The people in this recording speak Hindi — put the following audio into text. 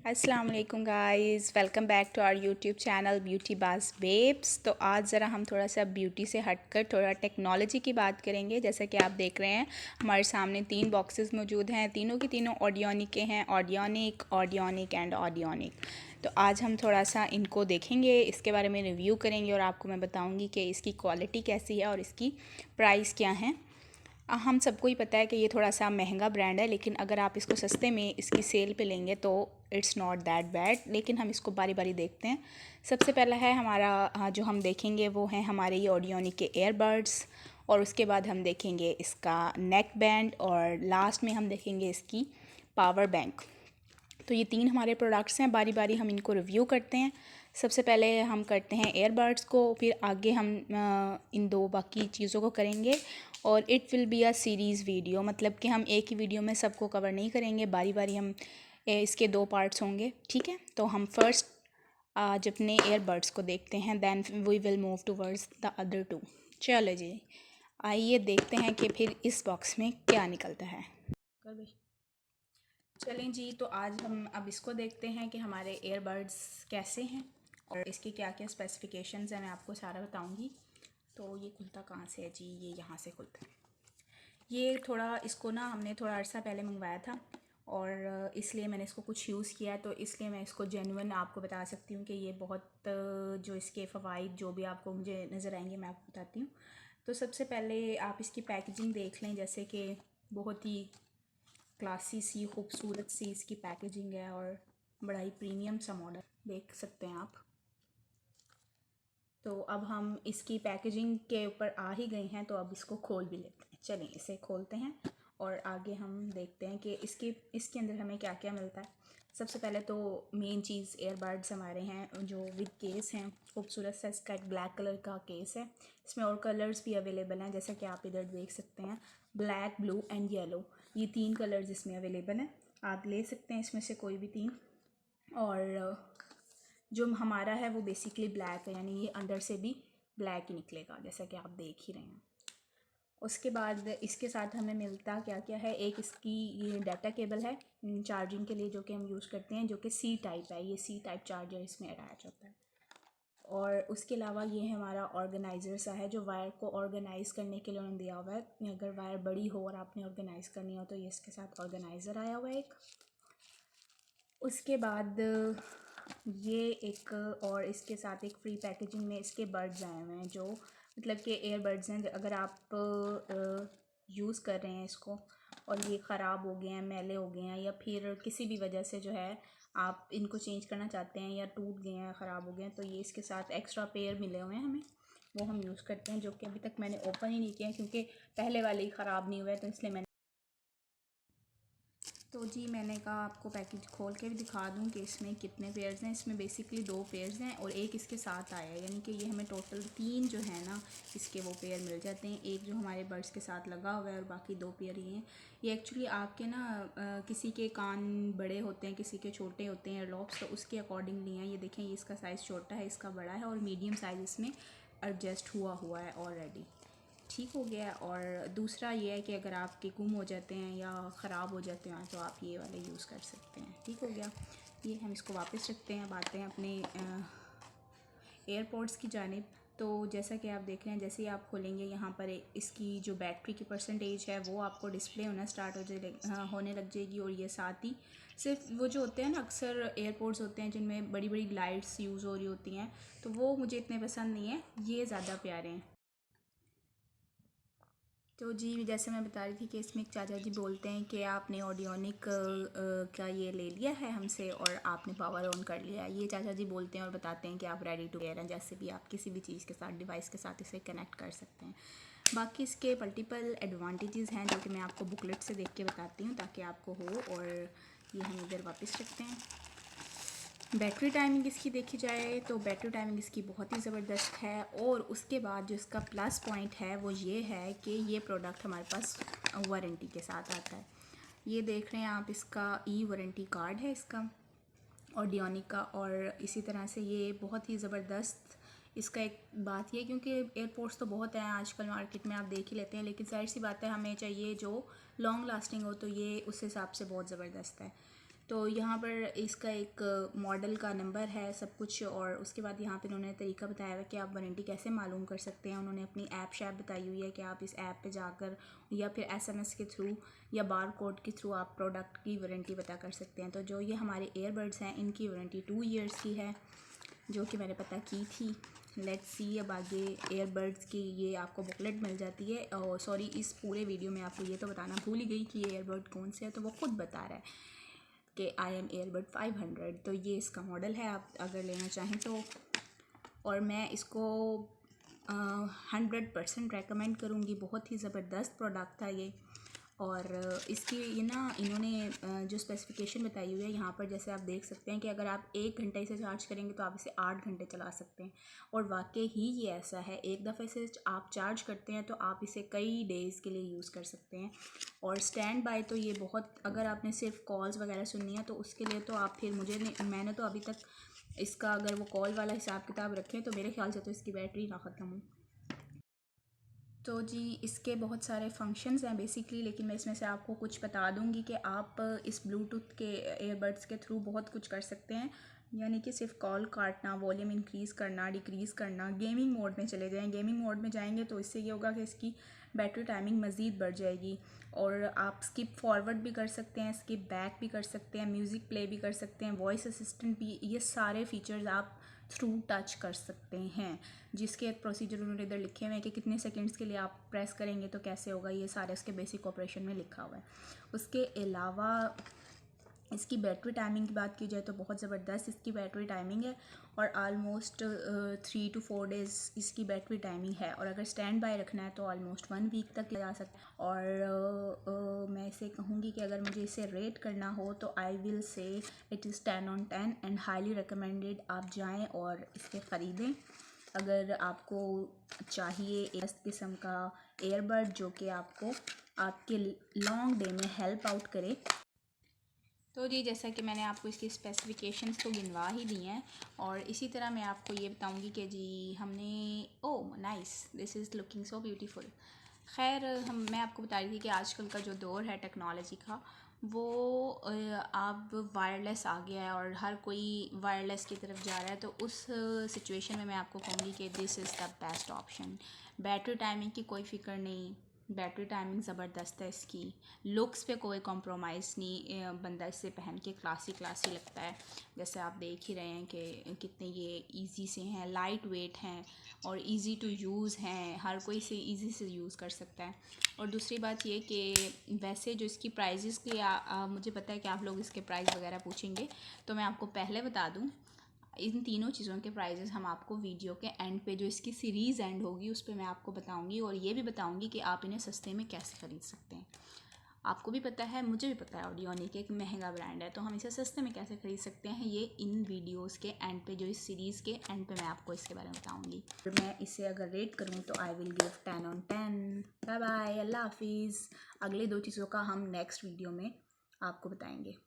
अस्सलाम वालेकुम guys, welcome back to our YouTube channel beauty बाज बेब्स। तो आज ज़रा हम थोड़ा सा ब्यूटी से हटकर थोड़ा टेक्नोलॉजी की बात करेंगे। जैसा कि आप देख रहे हैं हमारे सामने 3 बॉक्सेस मौजूद हैं, तीनों की तीनों ऑडियोनिक के हैं, ऑडियोनिक, ऑडियोनिक एंड ऑडियोनिक। तो आज हम थोड़ा सा इनको देखेंगे, इसके बारे में रिव्यू करेंगे और आपको मैं बताऊँगी कि इसकी क्वालिटी कैसी है और इसकी प्राइस क्या है। हम सबको ही पता है कि ये थोड़ा सा महंगा ब्रांड है, लेकिन अगर आप इसको सस्ते में इसकी सेल पे लेंगे तो इट्स नॉट दैट बैड। लेकिन हम इसको बारी बारी देखते हैं। सबसे पहला है हमारा जो हम देखेंगे वो है हमारे ये ऑडियोनिक के एयरबड्स, और उसके बाद हम देखेंगे इसका नेक बैंड, और लास्ट में हम देखेंगे इसकी पावर बैंक। तो ये 3 हमारे प्रोडक्ट्स हैं, बारी बारी हम इनको रिव्यू करते हैं। सबसे पहले हम करते हैं एयरबड्स को, फिर आगे हम इन 2 बाकी चीज़ों को करेंगे। और it will be a series video, मतलब कि हम एक ही वीडियो में सबको कवर नहीं करेंगे, बारी बारी हम इसके 2 पार्ट्स होंगे, ठीक है। तो हम फर्स्ट आज अपने एयरबड्स को देखते हैं, then we will move towards the other 2। चलो जी, आइए देखते हैं कि फिर इस बॉक्स में क्या निकलता है। चलें जी, तो आज हम अब इसको देखते हैं कि हमारे एयरबड्स कैसे हैं और इसके क्या क्या स्पेसिफिकेशंस हैं, मैं आपको सारा बताऊंगी। तो ये खुलता कहाँ से है जी? ये यहाँ से खुलता है। ये थोड़ा इसको ना हमने थोड़ा अर्सा पहले मंगवाया था, और इसलिए मैंने इसको कुछ यूज़ किया है, तो इसलिए मैं इसको जेन्युइन आपको बता सकती हूँ कि ये बहुत जो इसके फ़वाइद जो भी आपको मुझे नज़र आएंगे मैं आपको बताती हूँ। तो सबसे पहले आप इसकी पैकेजिंग देख लें, जैसे कि बहुत ही क्लासी सी खूबसूरत सी इसकी पैकेजिंग है और बड़ा ही प्रीमियम सा मॉडल देख सकते हैं आप। तो अब हम इसकी पैकेजिंग के ऊपर आ ही गए हैं, तो अब इसको खोल भी लेते हैं। चलिए इसे खोलते हैं और आगे हम देखते हैं कि इसके अंदर हमें क्या क्या मिलता है। सबसे पहले तो मेन चीज़ एयरबड्स हमारे हैं जो विद केस हैं, खूबसूरत सा इसका एक ब्लैक कलर का केस है। इसमें और कलर्स भी अवेलेबल हैं, जैसा कि आप इधर देख सकते हैं, ब्लैक, ब्लू एंड येलो, ये 3 कलर्स इसमें अवेलेबल हैं। आप ले सकते हैं इसमें से कोई भी 3। और जो हमारा है वो बेसिकली ब्लैक है, यानी ये अंदर से भी ब्लैक ही निकलेगा, जैसा कि आप देख ही रहे हैं। उसके बाद इसके साथ हमें मिलता क्या क्या है, एक इसकी ये डाटा केबल है चार्जिंग के लिए, जो कि हम यूज़ करते हैं, जो कि सी टाइप है। ये सी टाइप चार्जर इसमें अटैच होता है। और उसके अलावा ये हमारा ऑर्गेनाइज़र सा है, जो वायर को ऑर्गेनाइज़ करने के लिए उन्होंने दिया हुआ है। अगर वायर बड़ी हो और आपने ऑर्गेनाइज़ करनी हो तो ये इसके साथ ऑर्गेनाइज़र आया हुआ है एक। उसके बाद ये एक, और इसके साथ एक फ्री पैकेजिंग में इसके बड्स आए हुए हैं, जो मतलब कि एयरबड्स हैं। अगर आप यूज़ कर रहे हैं इसको और ये ख़राब हो गए हैं, मैले हो गए हैं, या फिर किसी भी वजह से जो है आप इनको चेंज करना चाहते हैं, या टूट गए हैं, ख़राब हो गए हैं, तो ये इसके साथ एक्स्ट्रा पेयर मिले हुए हैं हमें, वो हम यूज़ करते हैं, जो कि अभी तक मैंने ओपन ही नहीं किया है क्योंकि पहले वाले ही ख़राब नहीं हुए, तो इसलिए मैंने तो जी मैंने कहा आपको पैकेज खोल के भी दिखा दूं कि इसमें कितने पेयर्स हैं। इसमें बेसिकली 2 पेयर्स हैं और एक इसके साथ आया है, यानी कि ये हमें टोटल 3 जो है ना इसके वो पेयर मिल जाते हैं। एक जो हमारे बर्ड्स के साथ लगा हुआ है और बाकी 2 पेयर ये हैं। ये एक्चुअली आपके ना किसी के कान बड़े होते हैं, किसी के छोटे होते हैं लॉब्स, तो उसके अकॉर्डिंगली हैं। ये देखें, ये इसका साइज़ छोटा है, इसका बड़ा है, और मीडियम साइज़ इसमें एडजस्ट हुआ है ऑलरेडी, ठीक हो गया है। और दूसरा ये है कि अगर आपके गुम हो जाते हैं या ख़राब हो जाते हैं तो आप ये वाले यूज़ कर सकते हैं, ठीक हो गया। ये हम इसको वापस रखते हैं, अब आते हैं अपने एयरपोर्ट्स की जानिब। तो जैसा कि आप देख रहे हैं, जैसे ही आप खोलेंगे यहाँ पर इसकी जो बैटरी की परसेंटेज है वो आपको डिस्प्ले होना स्टार्ट होने लग जाएगी। और ये साथ ही सिर्फ वो जो होते हैं ना, अक्सर एयरपोर्ट्स होते हैं जिनमें बड़ी बड़ी लाइट्स यूज़ हो रही होती हैं, तो वो मुझे इतने पसंद नहीं है, ये ज़्यादा प्यारे हैं। तो जी जैसे मैं बता रही थी कि इसमें एक चाचा जी बोलते हैं कि आपने ऑडियोनिक का ये ले लिया है हमसे और आपने पावर ऑन कर लिया है। ये चाचा जी बोलते हैं और बताते हैं कि आप रेडी टू वेयर हैं, जैसे भी आप किसी भी चीज़ के साथ, डिवाइस के साथ इसे कनेक्ट कर सकते हैं। बाकी इसके मल्टीपल एडवांटेजेस हैं जो कि मैं आपको बुकलेट से देख के बताती हूँ ताकि आपको हो। और ये हम इधर वापस रखते हैं। बैटरी टाइमिंग इसकी देखी जाए तो बैटरी टाइमिंग इसकी बहुत ही ज़बरदस्त है। और उसके बाद जो इसका प्लस पॉइंट है वो ये है कि ये प्रोडक्ट हमारे पास वारंटी के साथ आता है। ये देख रहे हैं आप, इसका वारंटी कार्ड है इसका ऑडियोनिक का। और इसी तरह से ये बहुत ही ज़बरदस्त इसका एक बात ये, क्योंकि एयरपोर्ट्स तो बहुत हैं आजकल मार्केट में, आप देख ही लेते हैं, लेकिन जाहिर सी बात है हमें चाहिए जो लॉन्ग लास्टिंग हो, तो ये उस हिसाब से बहुत ज़बरदस्त है। तो यहाँ पर इसका एक मॉडल का नंबर है सब कुछ, और उसके बाद यहाँ पे उन्होंने तरीका बताया हुआ कि आप वारंटी कैसे मालूम कर सकते हैं। उन्होंने अपनी ऐप शैप बताई हुई है कि आप इस ऐप पे जाकर या फिर SMS के थ्रू या बार कोड के थ्रू आप प्रोडक्ट की वारंटी पता कर सकते हैं। तो जो ये हमारे ईयरबड्स हैं इनकी वारंटी 2 ईयर्स की है, जो कि मैंने पता की थी। लेट्स सी अब आगे ईयरबड्स की ये आपको बुकलेट मिल जाती है। और सॉरी, इस पूरे वीडियो में आपको ये तो बताना भूल ही गई कि ये ईयरबड कौन से है, तो वो खुद बता रहा है कि IM ईयरबड 500। तो ये इसका मॉडल है, आप अगर लेना चाहें तो। और मैं इसको 100% रेकमेंड करूँगी, बहुत ही ज़बरदस्त प्रोडक्ट था ये। और इसकी ये ना इन्होंने जो स्पेसिफिकेशन बताई हुई है यहाँ पर, जैसे आप देख सकते हैं कि अगर आप 1 घंटे से चार्ज करेंगे तो आप इसे 8 घंटे चला सकते हैं। और वाकई ही ये ऐसा है, एक दफ़े से आप चार्ज करते हैं तो आप इसे कई डेज़ के लिए यूज़ कर सकते हैं। और स्टैंड बाय तो ये बहुत, अगर आपने सिर्फ कॉल्स वगैरह सुननी है तो उसके लिए तो आप फिर मैंने तो अभी तक इसका अगर वो कॉल वाला हिसाब किताब रखें तो मेरे ख्याल से तो इसकी बैटरी ना ख़त्म हो। तो जी इसके बहुत सारे फंक्शंस हैं बेसिकली, लेकिन मैं इसमें से आपको कुछ बता दूंगी कि आप इस ब्लूटूथ के ईयरबड्स के थ्रू बहुत कुछ कर सकते हैं। यानी कि सिर्फ कॉल काटना, वॉल्यूम इंक्रीज़ करना, डिक्रीज़ करना। गेमिंग मोड में चले जाएं, गेमिंग मोड में जाएंगे तो इससे ये होगा कि इसकी बैटरी टाइमिंग मज़ीद बढ़ जाएगी। और आप स्किप फॉरवर्ड भी कर सकते हैं, स्किप बैक भी कर सकते हैं, म्यूज़िक प्ले भी कर सकते हैं, वॉइस असिस्टेंट भी, ये सारे फीचर्स आप थ्रू टच कर सकते हैं। जिसके एक प्रोसीजर उन्होंने इधर लिखे हुए हैं कि कितने सेकंड्स के लिए आप प्रेस करेंगे तो कैसे होगा, ये सारे इसके बेसिक ऑपरेशन में लिखा हुआ है। उसके अलावा इसकी बैटरी टाइमिंग की बात की जाए तो बहुत ज़बरदस्त इसकी बैटरी टाइमिंग है, और आलमोस्ट 3 to 4 डेज़ इसकी बैटरी टाइमिंग है। और अगर स्टैंड बाय रखना है तो आलमोस्ट 1 वीक तक जा सकता है। और मैं इसे कहूँगी कि अगर मुझे इसे रेट करना हो तो I will say it is 10 on 10 and highly recommended. आप जाएँ और इसे ख़रीदें अगर आपको चाहिए इस किस्म का ईयरबड जो कि आपको आपके लॉन्ग डे में हेल्प आउट करे। तो जी जैसा कि मैंने आपको इसकी स्पेसिफिकेशंस तो गिनवा ही दी हैं, और इसी तरह मैं आपको ये बताऊंगी कि जी हमने oh nice, this is looking so beautiful. खैर मैं आपको बता रही थी कि आजकल का जो दौर है टेक्नोलॉजी का, वो अब वायरलेस आ गया है और हर कोई वायरलेस की तरफ जा रहा है। तो उस सिचुएशन में मैं आपको कहूँगी कि this is the best option. Battery timing की कोई फ़िक्र नहीं, बैटरी टाइमिंग ज़बरदस्त है इसकी। लुक्स पे कोई कॉम्प्रोमाइज़ नहीं, बंदा इसे पहन के क्लासी लगता है। जैसे आप देख ही रहे हैं कि कितने ये इजी से हैं, लाइट वेट हैं और इजी टू यूज़ हैं, हर कोई इसे इजी से यूज़ कर सकता है। और दूसरी बात ये कि वैसे जो इसकी प्राइजेस की मुझे पता है कि आप लोग इसके प्राइस वगैरह पूछेंगे, तो मैं आपको पहले बता दूं इन तीनों चीज़ों के प्राइजेस हम आपको वीडियो के एंड पे, जो इसकी सीरीज़ एंड होगी उस पर मैं आपको बताऊंगी, और ये भी बताऊंगी कि आप इन्हें सस्ते में कैसे ख़रीद सकते हैं। आपको भी पता है, मुझे भी पता है ऑडियोनिक एक महंगा ब्रांड है, तो हम इसे सस्ते में कैसे ख़रीद सकते हैं ये इन वीडियोस के एंड पे, जो इस सीरीज़ के एंड पे मैं आपको इसके बारे में बताऊंगी। मैं इसे अगर रेट करूँ तो I will give 10 on 10। Bye bye, अल्लाह हाफिज़। अगले 2 चीज़ों का हम नेक्स्ट वीडियो में आपको बताएंगे।